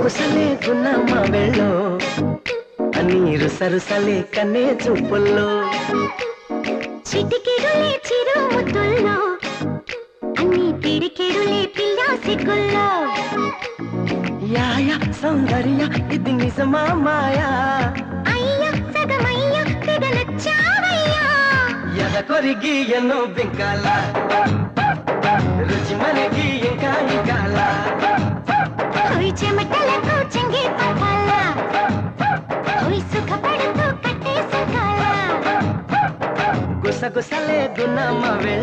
కుసలే గున్నమ్మ వెళ్ళో నీరు సరుసలే కన్నే చూపుల్లో చిటికెడులే చిరు ముద్దుల్లో అన్ని పిడికెడులే పిల్ల సిగ్గుల్లో యాయ సౌందర్య ఇది నిజమా మాయా అయ్య సగమయ్య తెగ నచ్చావయ్యా ఎద కొరిగి ఎన్నో బింకాల రుచి మనకి ఇంకా ఇంకాల చెమటలకు చెంగి పట్టాల సుఖపడుతూ కట్టే సకాల గుసగుసలే గున్నమ్మ వెళ్ళు